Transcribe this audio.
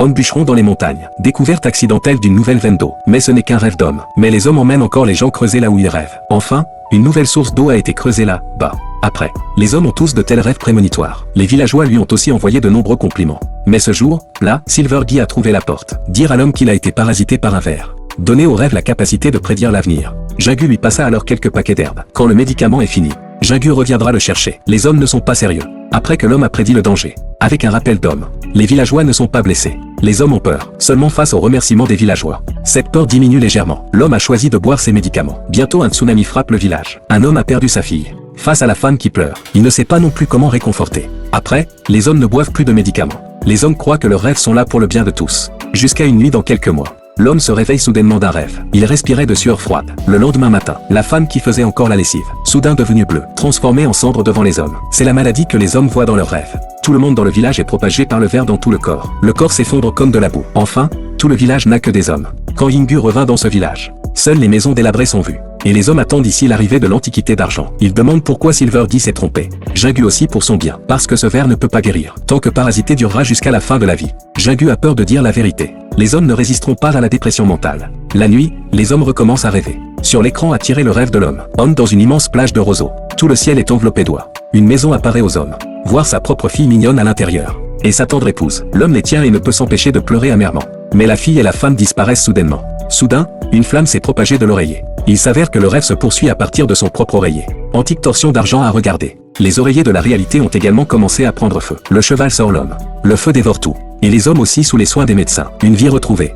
Homme bûcheron dans les montagnes. Découverte accidentelle d'une nouvelle veine d'eau. Mais ce n'est qu'un rêve d'homme. Mais les hommes emmènent encore les gens creuser là où ils rêvent. Enfin, une nouvelle source d'eau a été creusée là, bas. Après, les hommes ont tous de tels rêves prémonitoires. Les villageois lui ont aussi envoyé de nombreux compliments. Mais ce jour, là, Silver Guy a trouvé la porte. Dire à l'homme qu'il a été parasité par un ver. Donner au rêve la capacité de prédire l'avenir. Jagu lui passa alors quelques paquets d'herbes. Quand le médicament est fini, Jagu reviendra le chercher. Les hommes ne sont pas sérieux. Après que l'homme a prédit le danger, avec un rappel d'homme, les villageois ne sont pas blessés. Les hommes ont peur, seulement face au remerciement des villageois. Cette peur diminue légèrement. L'homme a choisi de boire ses médicaments. Bientôt un tsunami frappe le village. Un homme a perdu sa fille. Face à la femme qui pleure, il ne sait pas non plus comment réconforter. Après, les hommes ne boivent plus de médicaments. Les hommes croient que leurs rêves sont là pour le bien de tous. Jusqu'à une nuit dans quelques mois. L'homme se réveille soudainement d'un rêve. Il respirait de sueur froide. Le lendemain matin, la femme qui faisait encore la lessive, soudain devenue bleue, transformée en cendre devant les hommes. C'est la maladie que les hommes voient dans leurs rêves. Tout le monde dans le village est propagé par le ver dans tout le corps. Le corps s'effondre comme de la boue. Enfin, tout le village n'a que des hommes. Quand Yingu revint dans ce village, seules les maisons délabrées sont vues. Et les hommes attendent ici l'arrivée de l'antiquité d'argent. Ils demandent pourquoi Silver Guy s'est trompé. Jagu aussi pour son bien. Parce que ce ver ne peut pas guérir. Tant que parasité durera jusqu'à la fin de la vie. Jagu a peur de dire la vérité. Les hommes ne résisteront pas à la dépression mentale. La nuit, les hommes recommencent à rêver. Sur l'écran a tiré le rêve de l'homme. Homme dans une immense plage de roseaux. Tout le ciel est enveloppé d'oies. Une maison apparaît aux hommes. Voir sa propre fille mignonne à l'intérieur. Et sa tendre épouse. L'homme les tient et ne peut s'empêcher de pleurer amèrement. Mais la fille et la femme disparaissent soudainement. Soudain, une flamme s'est propagée de l'oreiller. Il s'avère que le rêve se poursuit à partir de son propre oreiller. Antique torsion d'argent à regarder. Les oreillers de la réalité ont également commencé à prendre feu. Le cheval sort l'homme. Le feu dévore tout. Et les hommes aussi sous les soins des médecins. Une vie retrouvée.